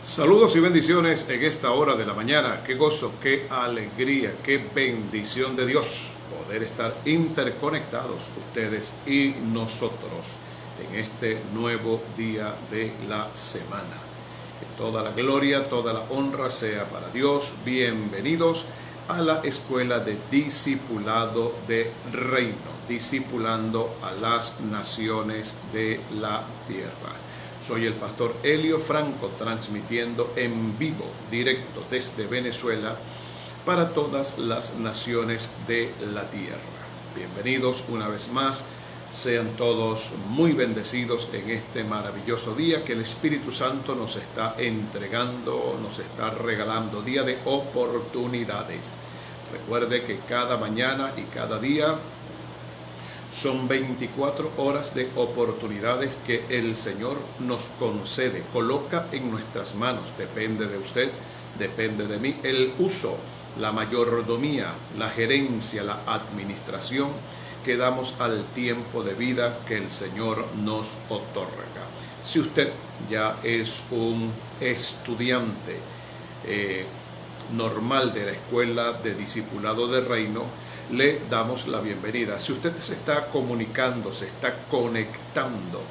Saludos y bendiciones en esta hora de la mañana. Qué gozo, qué alegría, qué bendición de Dios poder estar interconectados ustedes y nosotros en este nuevo día de la semana. Que toda la gloria, toda la honra sea para Dios. Bienvenidos a la escuela de discipulado de reino, discipulando a las naciones de la tierra. Soy el pastor Elio Franco, transmitiendo en vivo, directo desde Venezuela para todas las naciones de la tierra. Bienvenidos una vez más, sean todos muy bendecidos en este maravilloso día que el Espíritu Santo nos está entregando, nos está regalando, día de oportunidades. Recuerde que cada mañana y cada día son 24 horas de oportunidades que el Señor nos concede, coloca en nuestras manos. Depende de usted, depende de mí, el uso, la mayordomía, la gerencia, la administración que damos al tiempo de vida que el Señor nos otorga. Si usted ya es un estudiante normal de la escuela de discipulado de reino, le damos la bienvenida. Si usted se está comunicando, se está conectando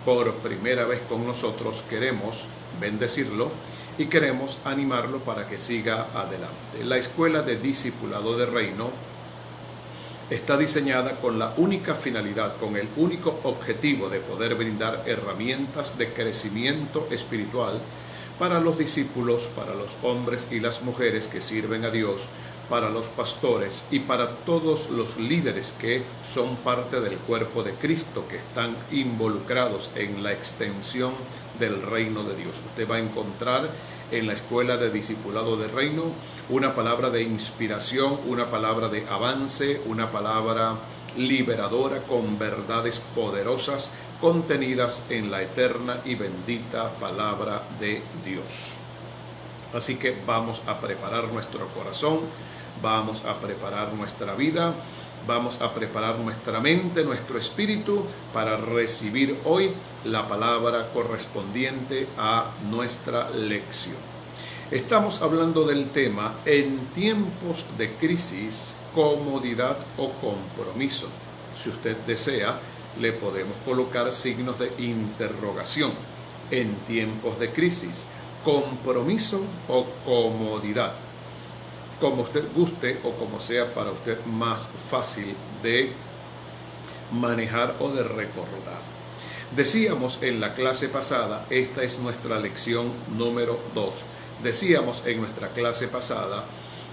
por primera vez con nosotros, queremos bendecirlo y queremos animarlo para que siga adelante. La escuela de discipulado de reino está diseñada con la única finalidad, con el único objetivo de poder brindar herramientas de crecimiento espiritual para los discípulos, para los hombres y las mujeres que sirven a Dios, para los pastores y para todos los líderes que son parte del cuerpo de Cristo, que están involucrados en la extensión del reino de Dios. Usted va a encontrar en la escuela de discipulado de reino una palabra de inspiración, una palabra de avance, una palabra liberadora con verdades poderosas contenidas en la eterna y bendita palabra de Dios. Así que vamos a preparar nuestro corazón, vamos a preparar nuestra vida, vamos a preparar nuestra mente, nuestro espíritu para recibir hoy la palabra correspondiente a nuestra lección. Estamos hablando del tema en tiempos de crisis, comodidad o compromiso. Si usted desea, le podemos colocar signos de interrogación. En tiempos de crisis, compromiso o comodidad, como usted guste o como sea para usted más fácil de manejar o de recordar. Decíamos en la clase pasada, esta es nuestra lección número 2, decíamos en nuestra clase pasada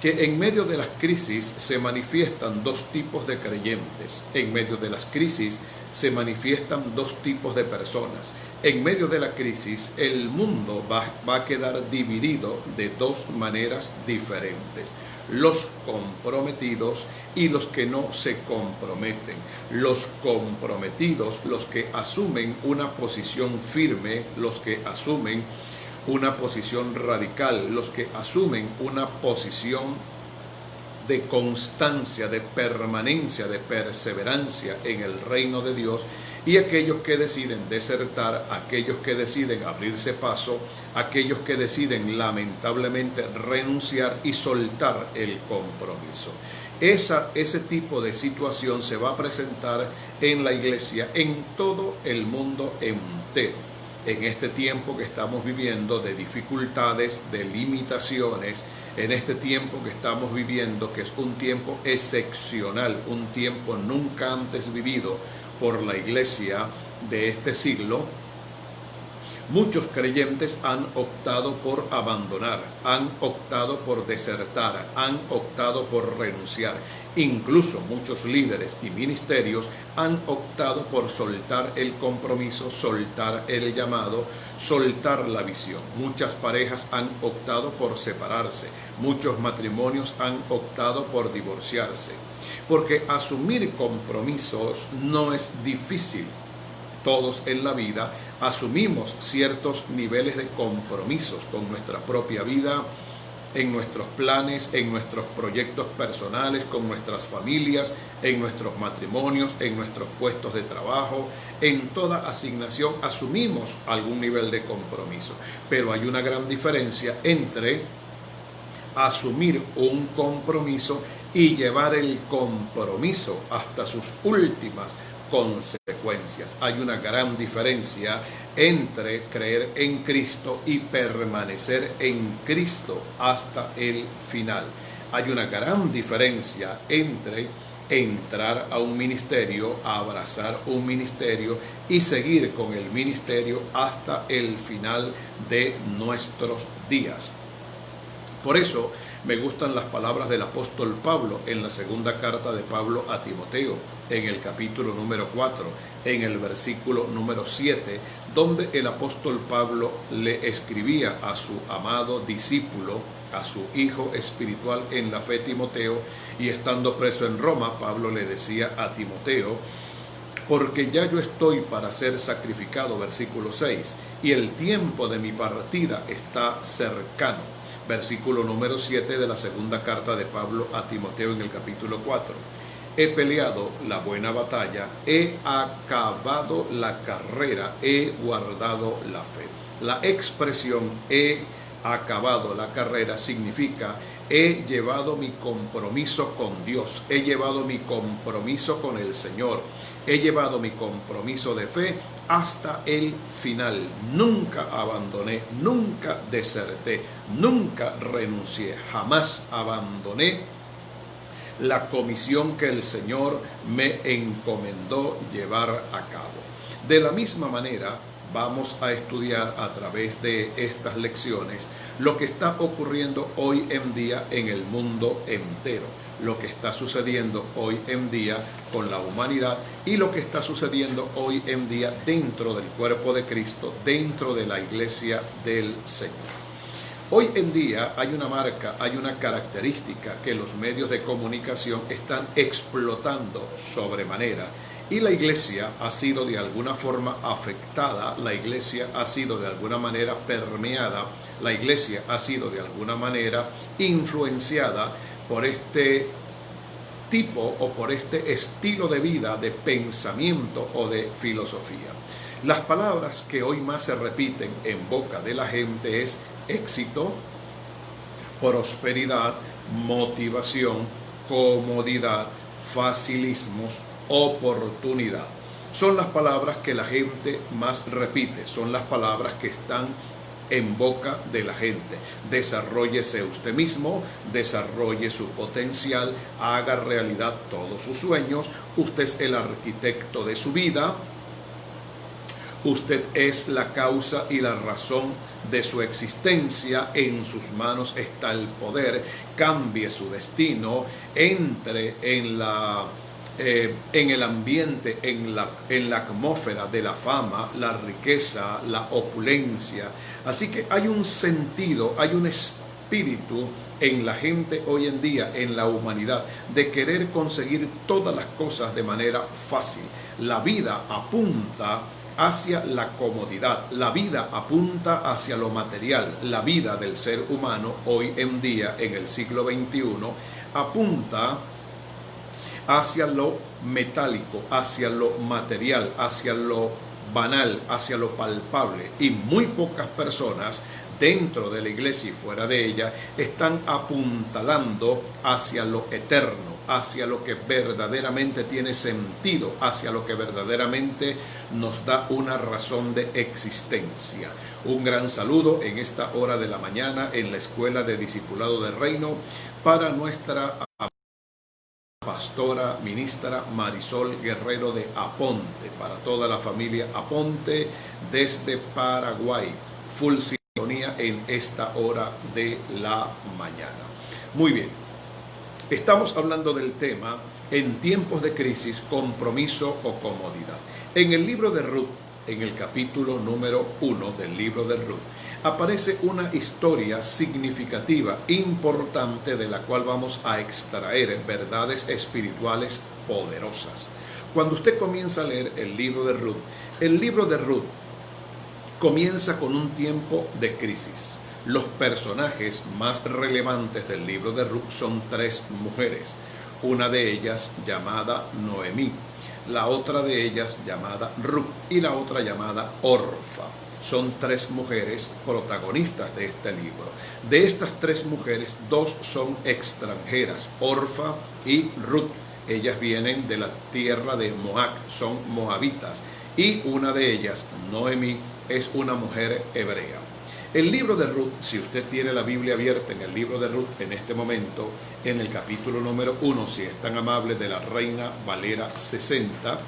que en medio de las crisis se manifiestan dos tipos de creyentes, en medio de las crisis se manifiestan dos tipos de personas. En medio de la crisis, el mundo va a quedar dividido de dos maneras diferentes. Los comprometidos y los que no se comprometen. Los comprometidos, los que asumen una posición firme, los que asumen una posición radical, los que asumen una posición de constancia, de permanencia, de perseverancia en el reino de Dios, y aquellos que deciden desertar, aquellos que deciden abrirse paso, aquellos que deciden lamentablemente renunciar y soltar el compromiso. Ese tipo de situación se va a presentar en la iglesia en todo el mundo entero. En este tiempo que estamos viviendo de dificultades, de limitaciones, en este tiempo que estamos viviendo, que es un tiempo excepcional, un tiempo nunca antes vivido por la iglesia de este siglo, muchos creyentes han optado por abandonar, han optado por desertar, han optado por renunciar. Incluso muchos líderes y ministerios han optado por soltar el compromiso, soltar el llamado, soltar la visión. Muchas parejas han optado por separarse, muchos matrimonios han optado por divorciarse, porque asumir compromisos no es difícil. Todos en la vida asumimos ciertos niveles de compromisos con nuestra propia vida, en nuestros planes, en nuestros proyectos personales, con nuestras familias, en nuestros matrimonios, en nuestros puestos de trabajo. En toda asignación asumimos algún nivel de compromiso, pero hay una gran diferencia entre asumir un compromiso y llevar el compromiso hasta sus últimas consecuencias. Hay una gran diferencia entre creer en Cristo y permanecer en Cristo hasta el final. Hay una gran diferencia entre entrar a un ministerio, abrazar un ministerio y seguir con el ministerio hasta el final de nuestros días. Por eso me gustan las palabras del apóstol Pablo en la segunda carta de Pablo a Timoteo, en el capítulo número 4, en el versículo número 7, donde el apóstol Pablo le escribía a su amado discípulo, a su hijo espiritual en la fe Timoteo, y estando preso en Roma, Pablo le decía a Timoteo: porque ya yo estoy para ser sacrificado, versículo 6, y el tiempo de mi partida está cercano. Versículo número 7 de la segunda carta de Pablo a Timoteo en el capítulo 4. He peleado la buena batalla, he acabado la carrera, he guardado la fe. La expresión he acabado la carrera significa he llevado mi compromiso con Dios, he llevado mi compromiso con el Señor, he llevado mi compromiso de fe hasta el final. Nunca abandoné, nunca deserté, nunca renuncié, jamás abandoné la comisión que el Señor me encomendó llevar a cabo. De la misma manera, vamos a estudiar a través de estas lecciones lo que está ocurriendo hoy en día en el mundo entero, lo que está sucediendo hoy en día con la humanidad y lo que está sucediendo hoy en día dentro del cuerpo de Cristo, dentro de la iglesia del Señor. Hoy en día hay una marca, hay una característica que los medios de comunicación están explotando sobremanera. Y la iglesia ha sido de alguna forma afectada, la iglesia ha sido de alguna manera permeada, la iglesia ha sido de alguna manera influenciada por este tipo o por este estilo de vida, de pensamiento o de filosofía. Las palabras que hoy más se repiten en boca de la gente es éxito, prosperidad, motivación, comodidad, facilismos, oportunidad. Son las palabras que la gente más repite, son las palabras que están en boca de la gente. Desarróllese usted mismo, desarrolle su potencial, haga realidad todos sus sueños. Usted es el arquitecto de su vida, usted es la causa y la razón de su existencia, en sus manos está el poder, cambie su destino, entre en el ambiente, en la atmósfera de la fama, la riqueza, la opulencia. Así que hay un sentido, hay un espíritu en la gente hoy en día, en la humanidad, de querer conseguir todas las cosas de manera fácil. La vida apunta hacia la comodidad, la vida apunta hacia lo material, la vida del ser humano hoy en día, en el siglo XXI, apunta hacia lo metálico, hacia lo material, hacia lo banal, hacia lo palpable, y muy pocas personas dentro de la iglesia y fuera de ella están apuntalando hacia lo eterno, hacia lo que verdaderamente tiene sentido, hacia lo que verdaderamente nos da una razón de existencia. Un gran saludo en esta hora de la mañana en la Escuela de Discipulado del Reino para nuestra pastora, ministra Marisol Guerrero de Aponte, para toda la familia Aponte desde Paraguay. Full sintonía en esta hora de la mañana. Muy bien, estamos hablando del tema en tiempos de crisis, compromiso o comodidad. En el libro de Ruth, en el capítulo número 1 del libro de Ruth, aparece una historia significativa, importante, de la cual vamos a extraer verdades espirituales poderosas. Cuando usted comienza a leer el libro de Ruth comienza con un tiempo de crisis. Los personajes más relevantes del libro de Ruth son tres mujeres, una de ellas llamada Noemí, la otra de ellas llamada Ruth y la otra llamada Orfa. Son tres mujeres protagonistas de este libro. De estas tres mujeres, dos son extranjeras, Orfa y Ruth. Ellas vienen de la tierra de Moab, son moabitas. Y una de ellas, Noemí, es una mujer hebrea. El libro de Ruth, si usted tiene la Biblia abierta en el libro de Ruth en este momento, en el capítulo número 1, si es tan amable, de la Reina Valera 60,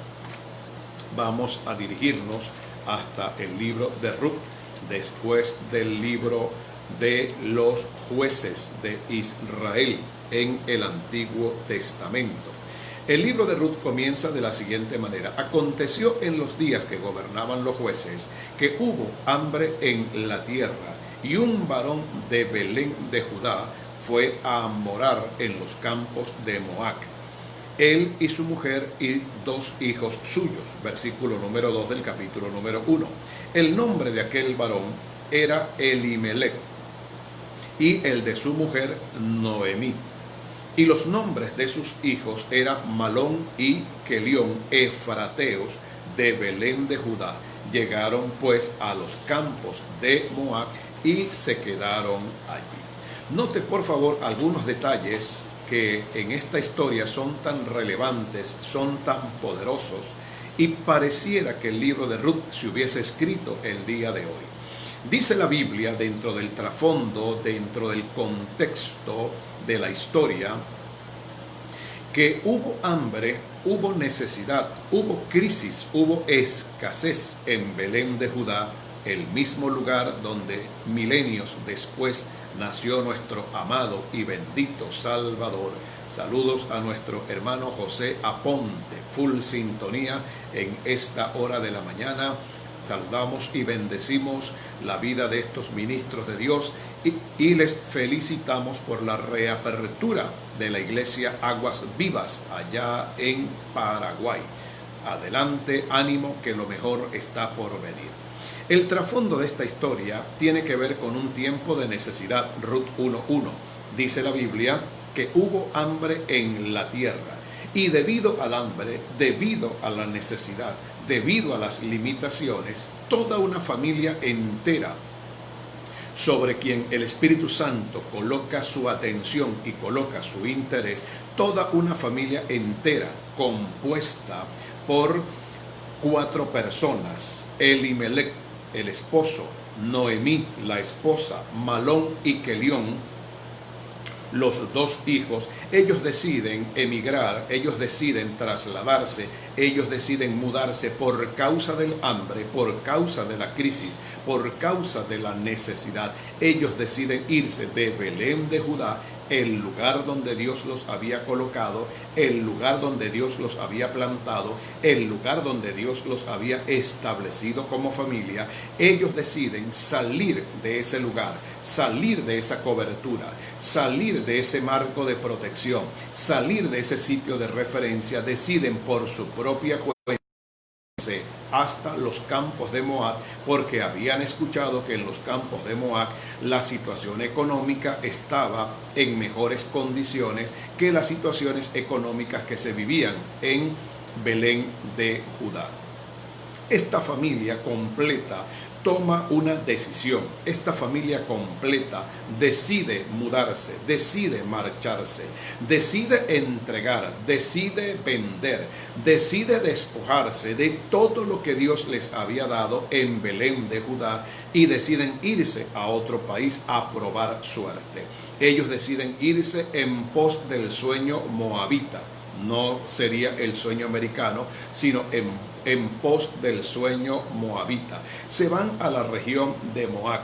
vamos a dirigirnos hasta el libro de Ruth, después del libro de los jueces de Israel en el Antiguo Testamento. El libro de Ruth comienza de la siguiente manera. Aconteció en los días que gobernaban los jueces que hubo hambre en la tierra, y un varón de Belén de Judá fue a morar en los campos de Moab, él y su mujer y dos hijos suyos. Versículo número 2 del capítulo número 1. El nombre de aquel varón era Elimelech, y el de su mujer Noemí. Y los nombres de sus hijos eran Malón y Kelión, efrateos de Belén de Judá. Llegaron pues a los campos de Moab y se quedaron allí. Note por favor algunos detalles que en esta historia son tan relevantes, son tan poderosos, y pareciera que el libro de Ruth se hubiese escrito el día de hoy. Dice la Biblia, dentro del trasfondo, dentro del contexto de la historia, que hubo hambre, hubo necesidad, hubo crisis, hubo escasez en Belén de Judá, el mismo lugar donde milenios después nació nuestro amado y bendito Salvador. Saludos a nuestro hermano José Aponte, full sintonía en esta hora de la mañana. Saludamos y bendecimos la vida de estos ministros de Dios y les felicitamos por la reapertura de la iglesia Aguas Vivas allá en Paraguay. Adelante, ánimo, que lo mejor está por venir. El trasfondo de esta historia tiene que ver con un tiempo de necesidad. Ruth 1:1 dice la Biblia que hubo hambre en la tierra, y debido al hambre, debido a la necesidad, debido a las limitaciones, toda una familia entera sobre quien el Espíritu Santo coloca su atención y coloca su interés, toda una familia entera compuesta por 4 personas: Elimelech, el esposo; Noemí, la esposa; Malón y Kelión, los 2 hijos. Ellos deciden emigrar, ellos deciden trasladarse, ellos deciden mudarse por causa del hambre, por causa de la crisis, por causa de la necesidad. Ellos deciden irse de Belén de Judá, el lugar donde Dios los había colocado, el lugar donde Dios los había plantado, el lugar donde Dios los había establecido como familia. Ellos deciden salir de ese lugar, salir de esa cobertura, salir de ese marco de protección, salir de ese sitio de referencia. Deciden por su propia cuenta hasta los campos de Moab, porque habían escuchado que en los campos de Moab la situación económica estaba en mejores condiciones que las situaciones económicas que se vivían en Belén de Judá. Esta familia completa toma una decisión. Esta familia completa decide mudarse, decide marcharse, decide entregar, decide vender, decide despojarse de todo lo que Dios les había dado en Belén de Judá, y deciden irse a otro país a probar suerte. Ellos deciden irse en pos del sueño moabita. No sería el sueño americano, sino en pos del sueño moabita. Se van a la región de Moab.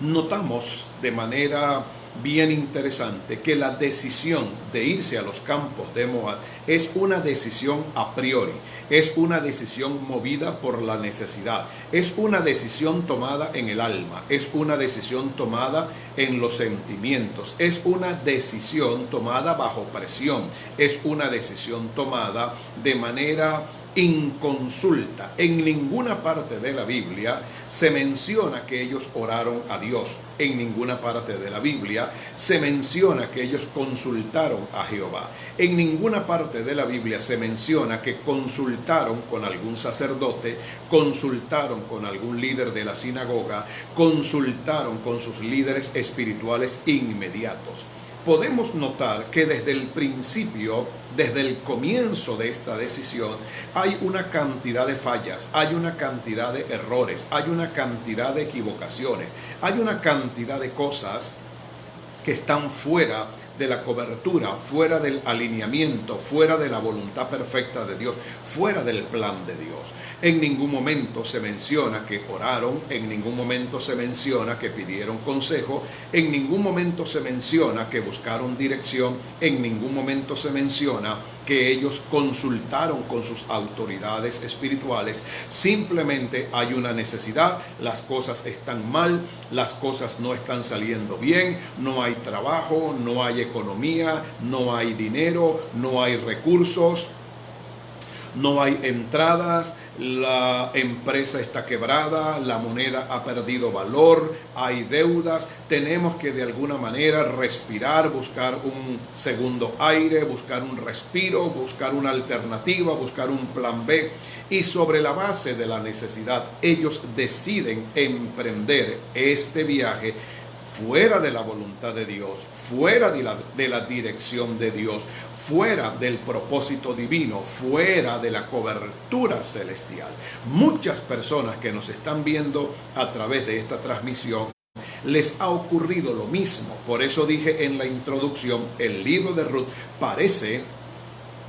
Notamos de manera bien interesante que la decisión de irse a los campos de Moab es una decisión a priori, es una decisión movida por la necesidad, es una decisión tomada en el alma, es una decisión tomada en los sentimientos, es una decisión tomada bajo presión, es una decisión tomada de manera inconsulta. En ninguna parte de la Biblia se menciona que ellos oraron a Dios. En ninguna parte de la Biblia se menciona que ellos consultaron a Jehová. En ninguna parte de la Biblia se menciona que consultaron con algún sacerdote, consultaron con algún líder de la sinagoga, consultaron con sus líderes espirituales inmediatos. Podemos notar que desde el principio, desde el comienzo de esta decisión, hay una cantidad de fallas, hay una cantidad de errores, hay una cantidad de equivocaciones, hay una cantidad de cosas que están fuera de la cobertura, fuera del alineamiento, fuera de la voluntad perfecta de Dios, fuera del plan de Dios. En ningún momento se menciona que oraron, en ningún momento se menciona que pidieron consejo, en ningún momento se menciona que buscaron dirección, en ningún momento se menciona que ellos consultaron con sus autoridades espirituales. Simplemente hay una necesidad, las cosas están mal, las cosas no están saliendo bien, no hay trabajo, no hay economía, no hay dinero, no hay recursos, no hay entradas, la empresa está quebrada, la moneda ha perdido valor, hay deudas, tenemos que de alguna manera respirar, buscar un segundo aire, buscar un respiro, buscar una alternativa, buscar un plan B, y sobre la base de la necesidad ellos deciden emprender este viaje fuera de la voluntad de Dios, fuera de la dirección de Dios, fuera del propósito divino, fuera de la cobertura celestial. Muchas personas que nos están viendo a través de esta transmisión les ha ocurrido lo mismo. Por eso dije en la introducción, el libro de Ruth parece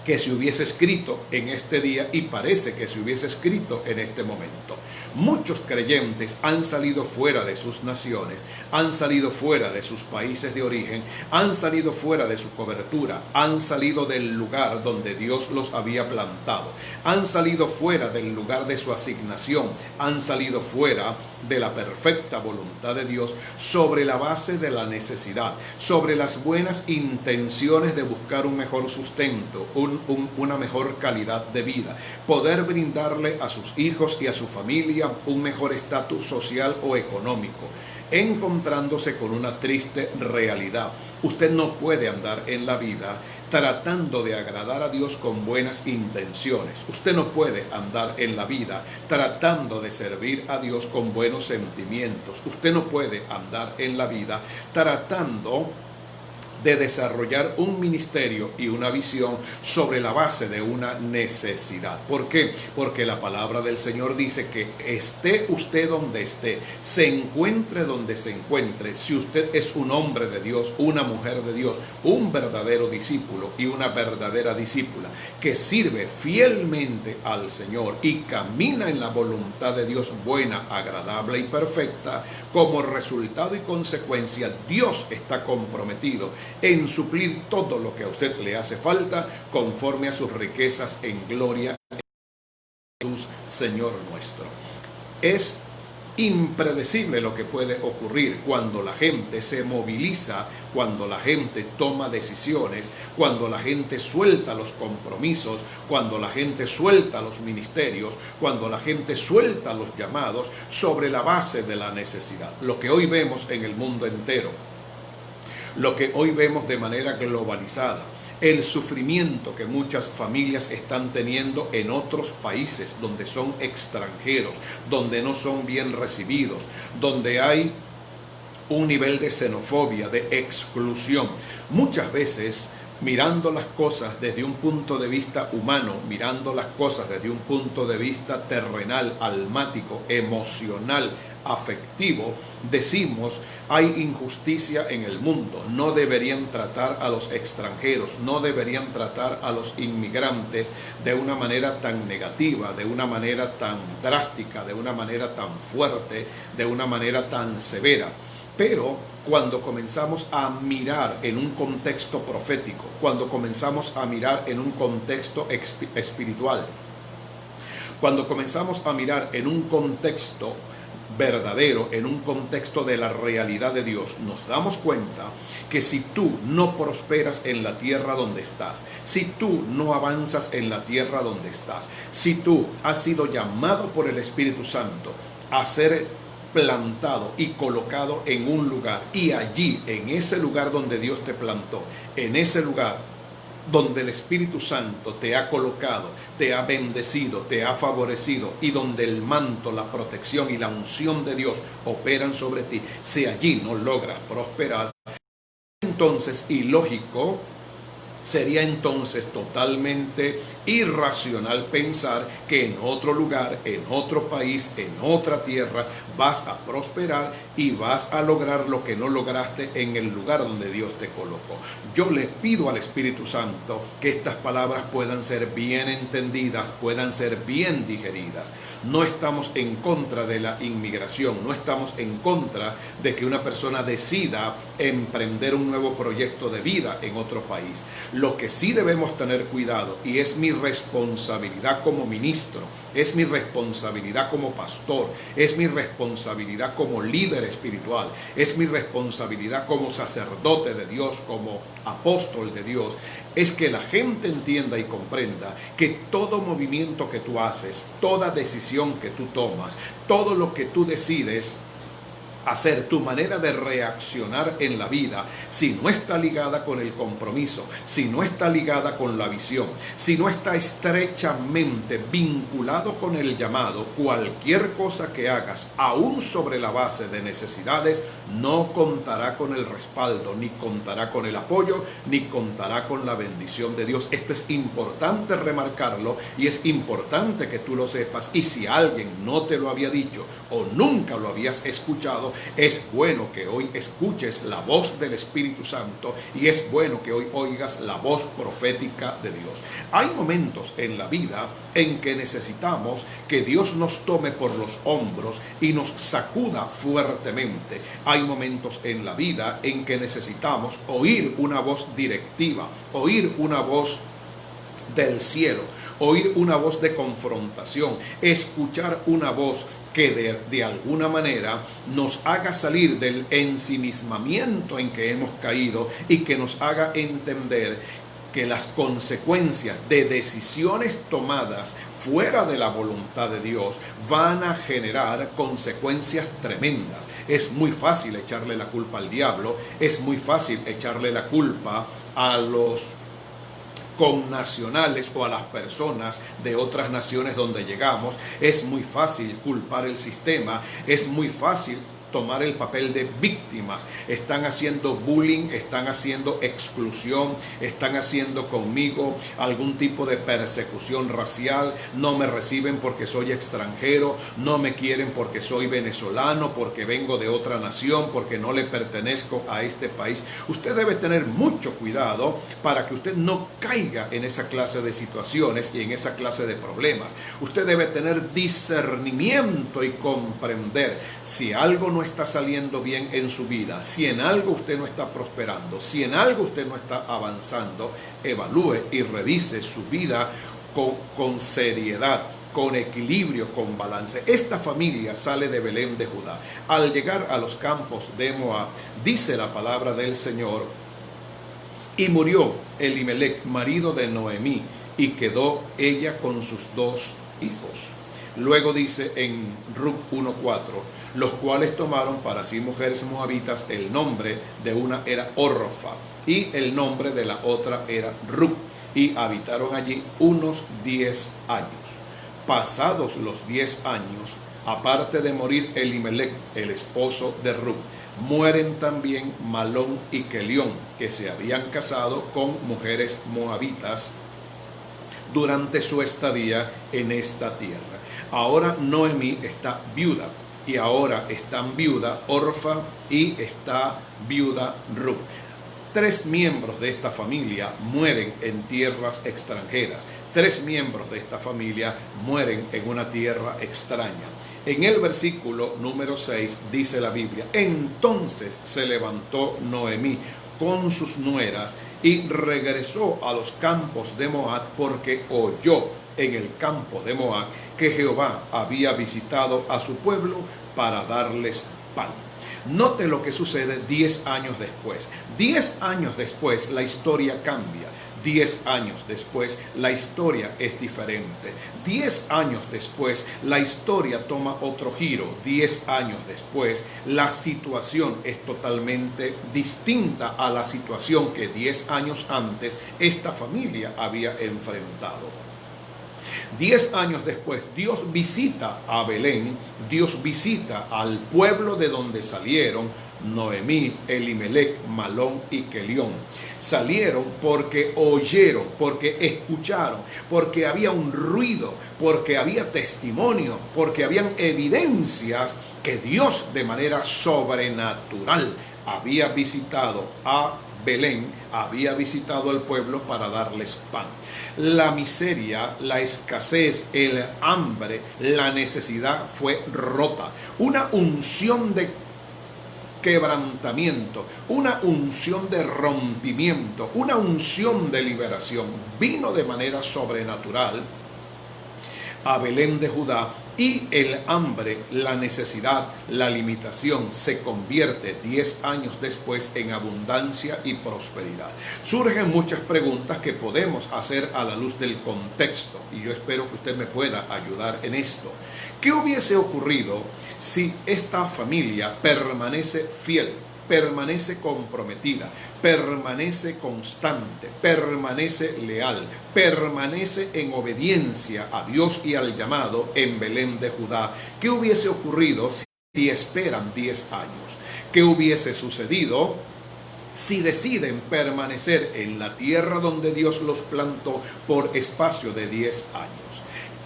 que se hubiese escrito en este día y parece que se hubiese escrito en este momento. Muchos creyentes han salido fuera de sus naciones, han salido fuera de sus países de origen, han salido fuera de su cobertura, han salido del lugar donde Dios los había plantado, han salido fuera del lugar de su asignación, han salido fuera de la perfecta voluntad de Dios sobre la base de la necesidad, sobre las buenas intenciones de buscar un mejor sustento, una mejor calidad de vida, poder brindarle a sus hijos y a su familia un mejor estatus social o económico, encontrándose con una triste realidad. Usted no puede andar en la vida tratando de agradar a Dios con buenas intenciones. Usted no puede andar en la vida tratando de servir a Dios con buenos sentimientos. Usted no puede andar en la vida tratando de desarrollar un ministerio y una visión sobre la base de una necesidad. ¿Por qué? Porque la palabra del Señor dice que esté usted donde esté, se encuentre donde se encuentre, si usted es un hombre de Dios, una mujer de Dios, un verdadero discípulo y una verdadera discípula que sirve fielmente al Señor y camina en la voluntad de Dios buena, agradable y perfecta, como resultado y consecuencia, Dios está comprometido en suplir todo lo que a usted le hace falta conforme a sus riquezas en gloria en Jesús, Señor nuestro. Es impredecible lo que puede ocurrir cuando la gente se moviliza, cuando la gente toma decisiones, cuando la gente suelta los compromisos, cuando la gente suelta los ministerios, cuando la gente suelta los llamados sobre la base de la necesidad. Lo que hoy vemos en el mundo entero, lo que hoy vemos de manera globalizada, el sufrimiento que muchas familias están teniendo en otros países donde son extranjeros, donde no son bien recibidos, donde hay un nivel de xenofobia, de exclusión. Muchas veces, mirando las cosas desde un punto de vista humano, mirando las cosas desde un punto de vista terrenal, almático, emocional, afectivo, decimos: hay injusticia en el mundo, no deberían tratar a los extranjeros, no deberían tratar a los inmigrantes de una manera tan negativa, de una manera tan drástica, de una manera tan fuerte, de una manera tan severa. Pero cuando comenzamos a mirar en un contexto profético, cuando comenzamos a mirar en un contexto espiritual, cuando comenzamos a mirar en un contexto verdadero, en un contexto de la realidad de Dios, nos damos cuenta que si tú no prosperas en la tierra donde estás, si tú no avanzas en la tierra donde estás, si tú has sido llamado por el Espíritu Santo a ser plantado y colocado en un lugar, y allí, en ese lugar donde Dios te plantó, en ese lugar donde el Espíritu Santo te ha colocado, te ha bendecido, te ha favorecido, y donde el manto, la protección y la unción de Dios operan sobre ti, si allí no logras prosperar, entonces ilógico, sería entonces totalmente irracional pensar que en otro lugar, en otro país, en otra tierra, vas a prosperar y vas a lograr lo que no lograste en el lugar donde Dios te colocó. Yo le pido al Espíritu Santo que estas palabras puedan ser bien entendidas, puedan ser bien digeridas. No estamos en contra de la inmigración, no estamos en contra de que una persona decida emprender un nuevo proyecto de vida en otro país. Lo que sí debemos tener cuidado, y es mi responsabilidad como ministro, es mi responsabilidad como pastor, es mi responsabilidad como líder espiritual, es mi responsabilidad como sacerdote de Dios, como apóstol de Dios, es que la gente entienda y comprenda que todo movimiento que tú haces, toda decisión que tú tomas, todo lo que tú decides hacer, tu manera de reaccionar en la vida, si no está ligada con el compromiso, si no está ligada con la visión, si no está estrechamente vinculado con el llamado, cualquier cosa que hagas, aún sobre la base de necesidades, no contará con el respaldo, ni contará con el apoyo, ni contará con la bendición de Dios. Esto es importante remarcarlo, y es importante que tú lo sepas, y si alguien no te lo había dicho o nunca lo habías escuchado, es bueno que hoy escuches la voz del Espíritu Santo, y es bueno que hoy oigas la voz profética de Dios. Hay momentos en la vida en que necesitamos que Dios nos tome por los hombros y nos sacuda fuertemente. Hay momentos en la vida en que necesitamos oír una voz directiva, oír una voz del cielo, oír una voz de confrontación, escuchar una voz que de alguna manera nos haga salir del ensimismamiento en que hemos caído, y que nos haga entender que las consecuencias de decisiones tomadas fuera de la voluntad de Dios van a generar consecuencias tremendas. Es muy fácil echarle la culpa al diablo, es muy fácil echarle la culpa a los connacionales o a las personas de otras naciones donde llegamos. Es muy fácil culpar el sistema, es muy fácil tomar el papel de víctimas. Están haciendo bullying, están haciendo exclusión, están haciendo conmigo algún tipo de persecución racial, no me reciben porque soy extranjero, no me quieren porque soy venezolano, porque vengo de otra nación, porque no le pertenezco a este país. Usted debe tener mucho cuidado para que usted no caiga en esa clase de situaciones y en esa clase de problemas. Usted debe tener discernimiento y comprender si algo no está saliendo bien en su vida, si en algo usted no está prosperando, si en algo usted no está avanzando. Evalúe y revise su vida con seriedad, con equilibrio, con balance. Esta familia sale de Belén de Judá. Al llegar a los campos de Moab, dice la palabra del Señor, y murió Elimelech, marido de Noemí, y quedó ella con sus 2 hijos. Luego dice en Ruth 1:4, los cuales tomaron para sí mujeres moabitas, el nombre de una era Orfa y el nombre de la otra era Ruth, y habitaron allí unos 10 años. Pasados los 10 años, aparte de morir Elimelech, el esposo de Ruth, mueren también Malón y Kelión, que se habían casado con mujeres moabitas durante su estadía en esta tierra. Ahora Noemí está viuda, y ahora están viuda Orfa y está viuda Ruth. 3 miembros de esta familia mueren en tierras extranjeras. 3 miembros de esta familia mueren en una tierra extraña. En el versículo número 6 dice la Biblia, entonces se levantó Noemí con sus nueras y regresó a los campos de Moab porque oyó en el campo de Moab, que Jehová había visitado a su pueblo para darles pan. Note lo que sucede 10 años después. 10 años después la historia cambia. 10 años después la historia es diferente. 10 años después la historia toma otro giro. 10 años después la situación es totalmente distinta a la situación que 10 años antes esta familia había enfrentado. 10 años después, Dios visita a Belén, Dios visita al pueblo de donde salieron Noemí, Elimelec, Malón y Kelión. Salieron porque oyeron, porque escucharon, porque había un ruido, porque había testimonio, porque habían evidencias que Dios de manera sobrenatural había visitado a Belén, había visitado al pueblo para darles pan. La miseria, la escasez, el hambre, la necesidad fue rota. Una unción de quebrantamiento, una unción de rompimiento, una unción de liberación vino de manera sobrenatural a Belén de Judá, y el hambre, la necesidad, la limitación se convierte 10 años después en abundancia y prosperidad. Surgen muchas preguntas que podemos hacer a la luz del contexto, y yo espero que usted me pueda ayudar en esto. ¿Qué hubiese ocurrido si esta familia permanece fiel, permanece comprometida, permanece constante, permanece leal, permanece en obediencia a Dios y al llamado en Belén de Judá? ¿Qué hubiese ocurrido si esperan 10 años? ¿Qué hubiese sucedido si deciden permanecer en la tierra donde Dios los plantó por espacio de 10 años?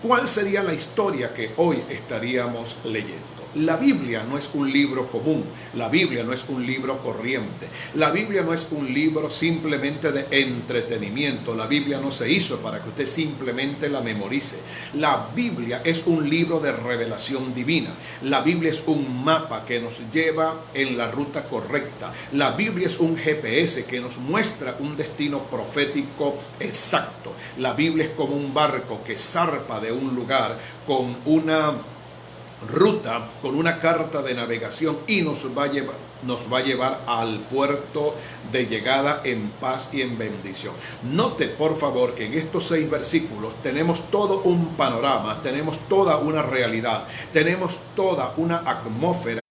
¿Cuál sería la historia que hoy estaríamos leyendo? La Biblia no es un libro común, la Biblia no es un libro corriente, la Biblia no es un libro simplemente de entretenimiento, la Biblia no se hizo para que usted simplemente la memorice. La Biblia es un libro de revelación divina, la Biblia es un mapa que nos lleva en la ruta correcta, la Biblia es un GPS que nos muestra un destino profético exacto, la Biblia es como un barco que zarpa de un lugar con una ruta, con una carta de navegación, y nos va a llevar al puerto de llegada en paz y en bendición. Note por favor que en estos 6 versículos tenemos todo un panorama, tenemos toda una realidad, tenemos toda una atmósfera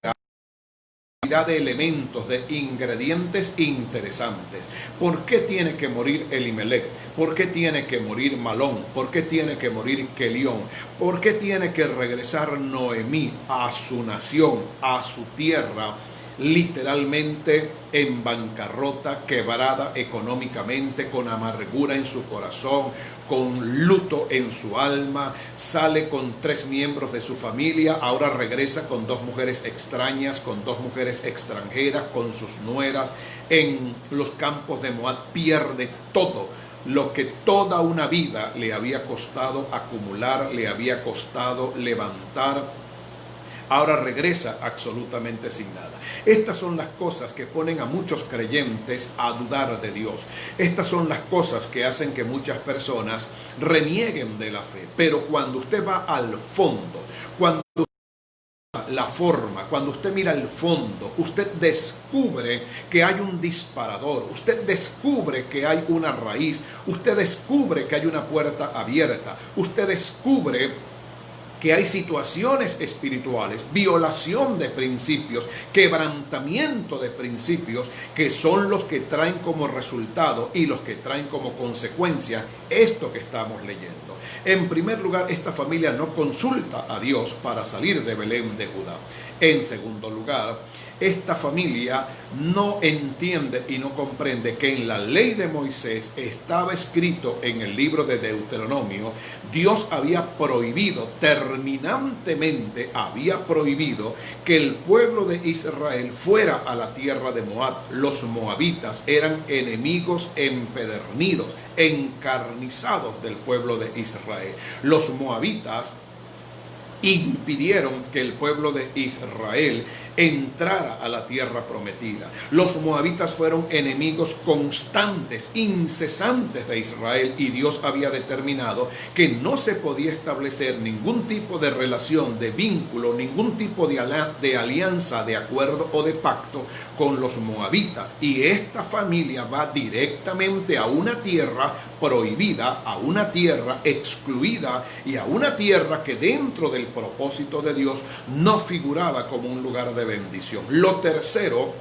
de elementos, de ingredientes interesantes. ¿Por qué tiene que morir Elimelec? ¿Por qué tiene que morir Malón? ¿Por qué tiene que morir Kelión? ¿Por qué tiene que regresar Noemí a su nación, a su tierra, literalmente en bancarrota, quebrada económicamente, con amargura en su corazón, con luto en su alma? Sale con 3 miembros de su familia, ahora regresa con 2 mujeres extrañas, con 2 mujeres extranjeras, con sus nueras en los campos de Moab. Pierde todo lo que toda una vida le había costado acumular, le había costado levantar. Ahora regresa absolutamente sin nada. Estas son las cosas que ponen a muchos creyentes a dudar de Dios. Estas son las cosas que hacen que muchas personas renieguen de la fe. Pero cuando usted va al fondo, cuando la forma, cuando usted mira el fondo, usted descubre que hay un disparador, usted descubre que hay una raíz, usted descubre que hay una puerta abierta, usted descubre que hay situaciones espirituales, violación de principios, quebrantamiento de principios, que son los que traen como resultado y los que traen como consecuencia esto que estamos leyendo. En primer lugar, esta familia no consulta a Dios para salir de Belén de Judá. En segundo lugar, esta familia no entiende y no comprende que en la ley de Moisés estaba escrito en el libro de Deuteronomio, Dios había prohibido, terminantemente había prohibido que el pueblo de Israel fuera a la tierra de Moab. Los moabitas eran enemigos empedernidos, encarnizados del pueblo de Israel. Los moabitas impidieron que el pueblo de Israel entrara a la tierra prometida. Los moabitas fueron enemigos constantes, incesantes de Israel, y Dios había determinado que no se podía establecer ningún tipo de relación, de vínculo, ningún tipo de alianza, de acuerdo o de pacto con los moabitas. Y esta familia va directamente a una tierra prohibida, a una tierra excluida y a una tierra que dentro del propósito de Dios no figuraba como un lugar de bendición. Lo tercero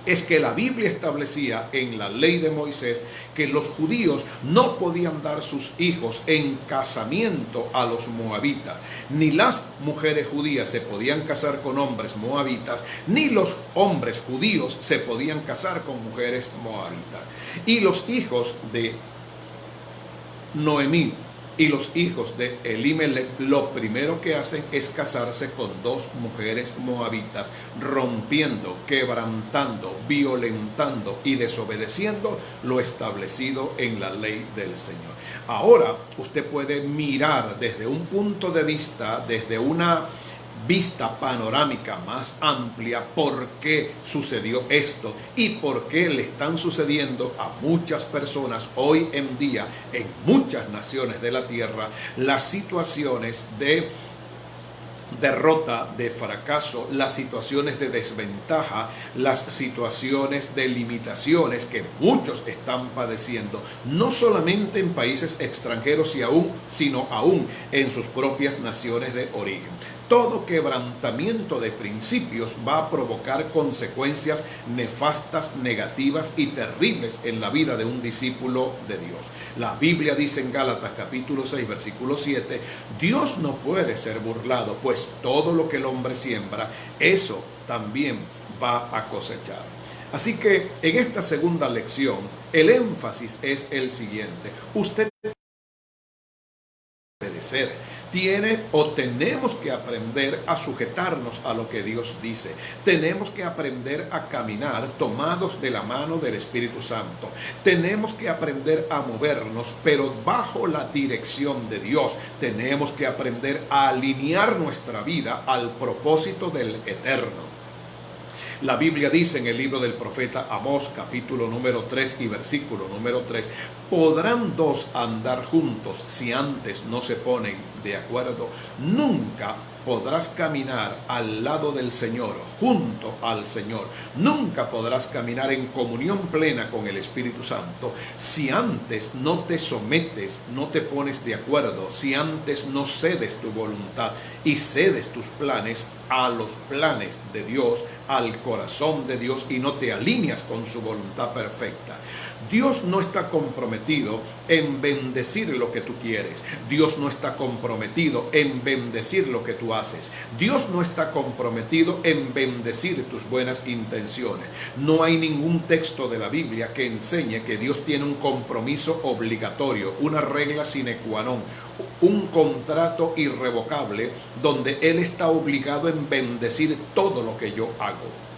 es que la Biblia establecía en la ley de Moisés que los judíos no podían dar sus hijos en casamiento a los moabitas. Ni las mujeres judías se podían casar con hombres moabitas, ni los hombres judíos se podían casar con mujeres moabitas. Y los hijos de Noemí y los hijos de Elimelech lo primero que hacen es casarse con dos mujeres moabitas, rompiendo, quebrantando, violentando y desobedeciendo lo establecido en la ley del Señor. Ahora usted puede mirar desde un punto de vista, desde una vista panorámica más amplia, por qué sucedió esto y por qué le están sucediendo a muchas personas hoy en día en muchas naciones de la tierra las situaciones de derrota, de fracaso, las situaciones de desventaja, las situaciones de limitaciones que muchos están padeciendo, no solamente en países extranjeros sino aún en sus propias naciones de origen. Todo quebrantamiento de principios va a provocar consecuencias nefastas, negativas y terribles en la vida de un discípulo de Dios. La Biblia dice en Gálatas capítulo 6 versículo 7, Dios no puede ser burlado, pues todo lo que el hombre siembra, eso también va a cosechar. Así que en esta segunda lección, el énfasis es el siguiente: usted tenemos que aprender a sujetarnos a lo que Dios dice. Tenemos que aprender a caminar tomados de la mano del Espíritu Santo. Tenemos que aprender a movernos, pero bajo la dirección de Dios. Tenemos que aprender a alinear nuestra vida al propósito del Eterno. La Biblia dice en el libro del profeta Amós, capítulo número 3 y versículo número 3, ¿podrán dos andar juntos si antes no se ponen de acuerdo? Nunca podrás caminar al lado del Señor, junto al Señor. Nunca podrás caminar en comunión plena con el Espíritu Santo si antes no te sometes, no te pones de acuerdo, si antes no cedes tu voluntad y cedes tus planes a los planes de Dios, al corazón de Dios, y no te alineas con su voluntad perfecta. Dios no está comprometido en bendecir lo que tú quieres. Dios no está comprometido en bendecir lo que tú haces. Dios no está comprometido en bendecir tus buenas intenciones. No hay ningún texto de la Biblia que enseñe que Dios tiene un compromiso obligatorio, una regla sine qua non, un contrato irrevocable donde Él está obligado en bendecir todo lo que yo hago.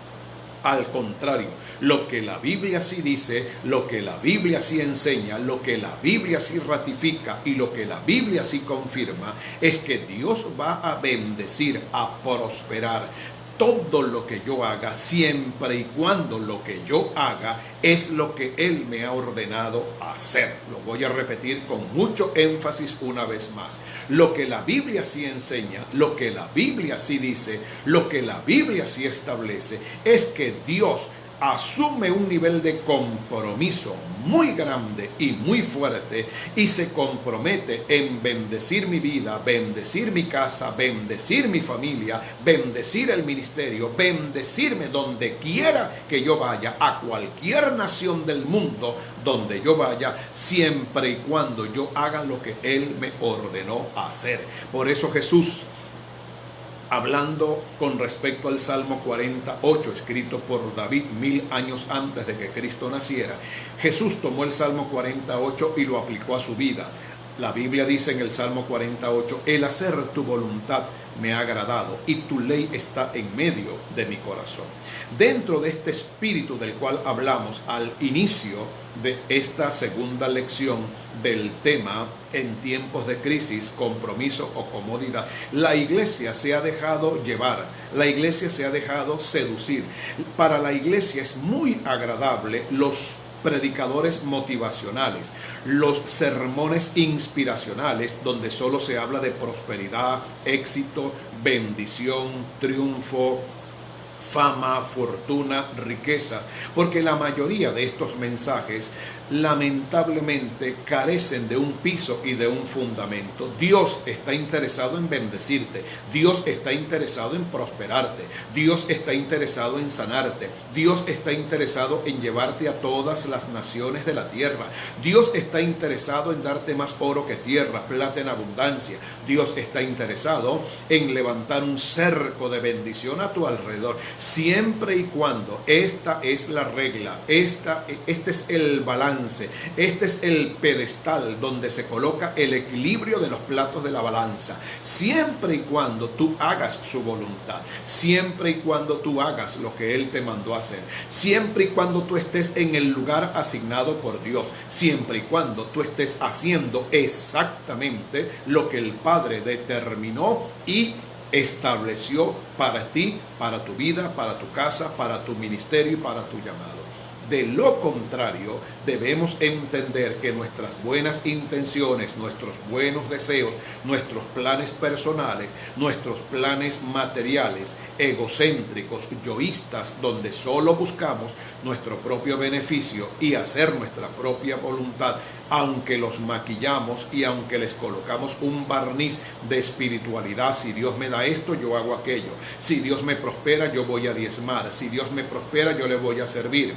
Al contrario, lo que la Biblia sí dice, lo que la Biblia sí enseña, lo que la Biblia sí ratifica y lo que la Biblia sí confirma es que Dios va a bendecir, a prosperar todo lo que yo haga, siempre y cuando lo que yo haga es lo que Él me ha ordenado hacer. Lo voy a repetir con mucho énfasis una vez más. Lo que la Biblia sí enseña, lo que la Biblia sí dice, lo que la Biblia sí establece, es que Dios asume un nivel de compromiso muy grande y muy fuerte y se compromete en bendecir mi vida, bendecir mi casa, bendecir mi familia, bendecir el ministerio, bendecirme donde quiera que yo vaya, a cualquier nación del mundo donde yo vaya, siempre y cuando yo haga lo que Él me ordenó hacer. Por eso Jesús, hablando con respecto al Salmo 48, escrito por David 1000 años antes de que Cristo naciera, Jesús tomó el Salmo 48 y lo aplicó a su vida. La Biblia dice en el Salmo 48, el hacer tu voluntad me ha agradado y tu ley está en medio de mi corazón. Dentro de este espíritu del cual hablamos al inicio de esta segunda lección del tema en tiempos de crisis, compromiso o comodidad, la iglesia se ha dejado llevar, la iglesia se ha dejado seducir. Para la iglesia es muy agradable los predicadores motivacionales, los sermones inspiracionales donde solo se habla de prosperidad, éxito, bendición, triunfo, fama, fortuna, riquezas, porque la mayoría de estos mensajes lamentablemente carecen de un piso y de un fundamento. Dios está interesado en bendecirte, Dios está interesado en prosperarte, Dios está interesado en sanarte, Dios está interesado en llevarte a todas las naciones de la tierra, Dios está interesado en darte más oro que tierra, plata en abundancia, Dios está interesado en levantar un cerco de bendición a tu alrededor, siempre y cuando esta es la regla, este es el balance, este es el pedestal donde se coloca el equilibrio de los platos de la balanza, siempre y cuando tú hagas su voluntad, siempre y cuando tú hagas lo que Él te mandó a hacer, siempre y cuando tú estés en el lugar asignado por Dios, siempre y cuando tú estés haciendo exactamente lo que el Padre determinó y estableció para ti, para tu vida, para tu casa, para tu ministerio y para tu llamado. De lo contrario, debemos entender que nuestras buenas intenciones, nuestros buenos deseos, nuestros planes personales, nuestros planes materiales, egocéntricos, yoístas, donde solo buscamos nuestro propio beneficio y hacer nuestra propia voluntad, aunque los maquillamos y aunque les colocamos un barniz de espiritualidad, si Dios me da esto, yo hago aquello, si Dios me prospera, yo voy a diezmar, si Dios me prospera, yo le voy a servir.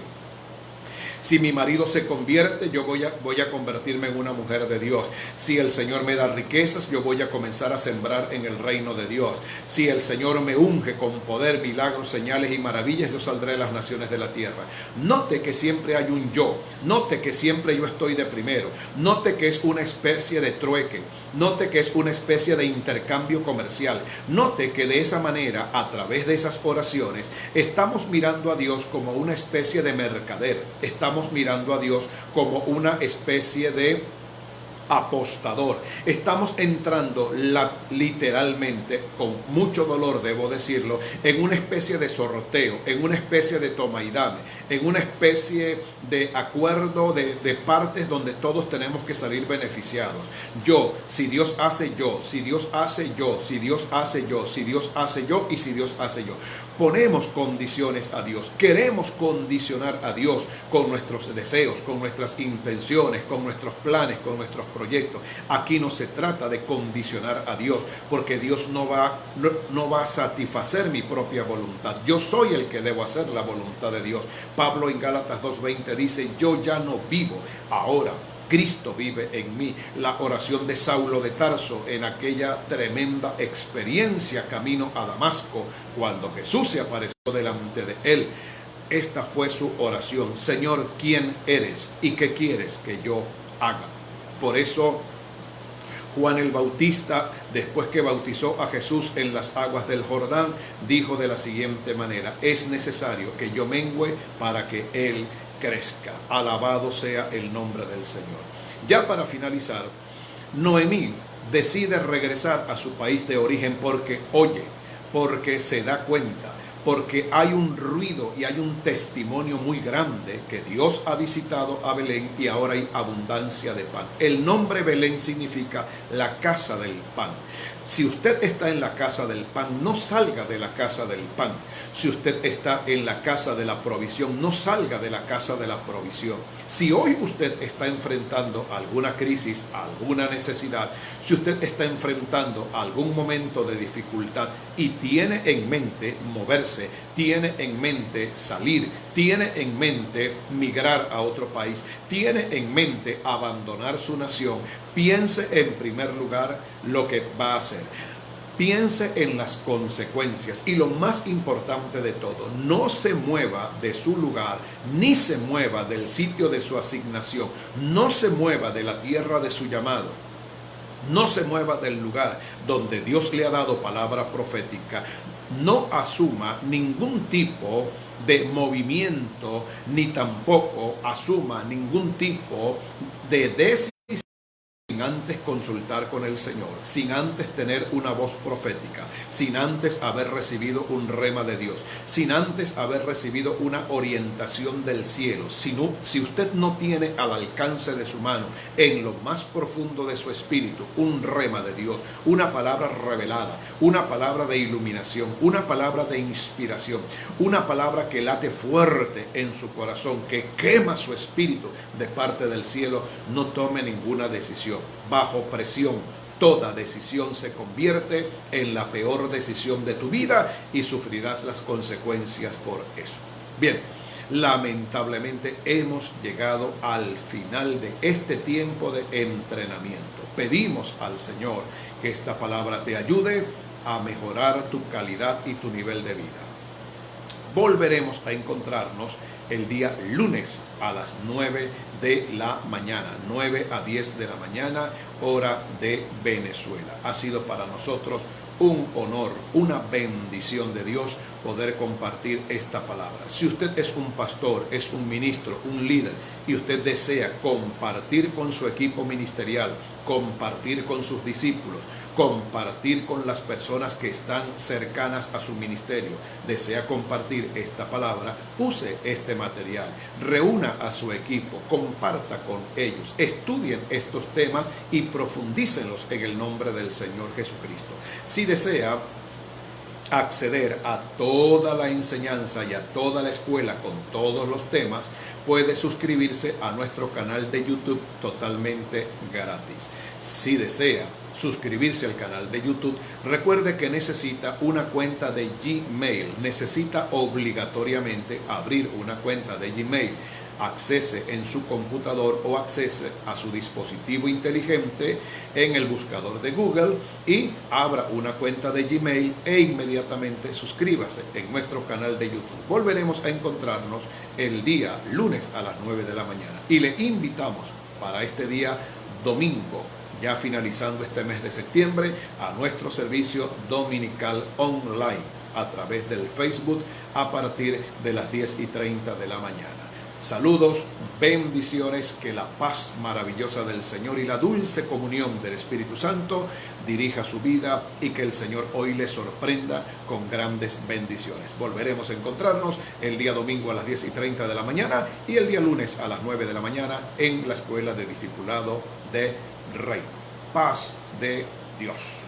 Si mi marido se convierte, yo voy a convertirme en una mujer de Dios. Si el Señor me da riquezas, yo voy a comenzar a sembrar en el reino de Dios. Si el Señor me unge con poder, milagros, señales y maravillas, yo saldré de las naciones de la tierra. Note que siempre hay un yo. Note que siempre yo estoy de primero. Note que es una especie de trueque. Note que es una especie de intercambio comercial. Note que de esa manera, a través de esas oraciones, estamos mirando a Dios como una especie de mercader. Estamos mirando a Dios como una especie de apostador. Estamos entrando literalmente, con mucho dolor debo decirlo, en una especie de sorteo, en una especie de toma y dame, en una especie de acuerdo de partes donde todos tenemos que salir beneficiados. Yo, si Dios hace yo, si Dios hace yo, si Dios hace yo, si Dios hace yo y si Dios hace yo. Ponemos condiciones a Dios, queremos condicionar a Dios con nuestros deseos, con nuestras intenciones, con nuestros planes, con nuestros proyectos. Aquí no se trata de condicionar a Dios, porque Dios no va a satisfacer mi propia voluntad. Yo soy el que debo hacer la voluntad de Dios. Pablo en Gálatas 2:20 dice, yo ya no vivo, ahora Cristo vive en mí. La oración de Saulo de Tarso en aquella tremenda experiencia camino a Damasco, cuando Jesús se apareció delante de él. Esta fue su oración: Señor, ¿quién eres y qué quieres que yo haga? Por eso Juan el Bautista, después que bautizó a Jesús en las aguas del Jordán, dijo de la siguiente manera: es necesario que yo mengüe para que Él crezca. Alabado sea el nombre del Señor. Ya para finalizar, Noemí decide regresar a su país de origen porque oye, porque se da cuenta, porque hay un ruido y hay un testimonio muy grande que Dios ha visitado a Belén y ahora hay abundancia de pan. El nombre Belén significa la casa del pan. Si usted está en la casa del pan, no salga de la casa del pan. Si usted está en la casa de la provisión, no salga de la casa de la provisión. Si hoy usted está enfrentando alguna crisis, alguna necesidad, si usted está enfrentando algún momento de dificultad y tiene en mente moverse, tiene en mente salir, tiene en mente migrar a otro país, tiene en mente abandonar su nación, piense en primer lugar lo que va a hacer. Piense en las consecuencias y lo más importante de todo, no se mueva de su lugar, ni se mueva del sitio de su asignación, no se mueva de la tierra de su llamado, No se mueva del lugar donde Dios le ha dado palabra profética. No asuma ningún tipo de movimiento, ni tampoco asuma ningún tipo de decisión sin antes consultar con el Señor, sin antes tener una voz profética, sin antes haber recibido un rema de Dios, sin antes haber recibido una orientación del cielo. Si usted no tiene al alcance de su mano, en lo más profundo de su espíritu, un rema de Dios, una palabra revelada, una palabra de iluminación, una palabra de inspiración, una palabra que late fuerte en su corazón, que quema su espíritu de parte del cielo, no tome ninguna decisión. Bajo presión, toda decisión se convierte en la peor decisión de tu vida y sufrirás las consecuencias por eso. Bien, lamentablemente hemos llegado al final de este tiempo de entrenamiento. Pedimos al Señor que esta palabra te ayude a mejorar tu calidad y tu nivel de vida. Volveremos a encontrarnos el día lunes a las 9 de la mañana, 9 a 10 de la mañana, hora de Venezuela. Ha sido para nosotros un honor, una bendición de Dios poder compartir esta palabra. Si usted es un pastor, es un ministro, un líder y usted desea compartir con su equipo ministerial, compartir con sus discípulos, compartir con las personas que están cercanas a su ministerio, desea compartir esta palabra, use este material, reúna a su equipo, comparta con ellos, estudien estos temas y profundícenlos en el nombre del Señor Jesucristo. Si desea acceder a toda la enseñanza y a toda la escuela con todos los temas, puede suscribirse a nuestro canal de YouTube totalmente gratis. Si desea suscribirse al canal de YouTube, recuerde que necesita una cuenta de Gmail, necesita obligatoriamente abrir una cuenta de Gmail. Accese en su computador o accese a su dispositivo inteligente en el buscador de Google y abra una cuenta de Gmail e inmediatamente suscríbase en nuestro canal de YouTube. Volveremos a encontrarnos el día lunes a las 9 de la mañana y le invitamos para este día domingo, ya finalizando este mes de septiembre, a nuestro servicio dominical online a través del Facebook a partir de las 10:30 de la mañana. Saludos, bendiciones, que la paz maravillosa del Señor y la dulce comunión del Espíritu Santo dirija su vida y que el Señor hoy le sorprenda con grandes bendiciones. Volveremos a encontrarnos el día domingo a las 10:30 de la mañana y el día lunes a las 9 de la mañana en la Escuela de Discipulado de Reino. Paz de Dios.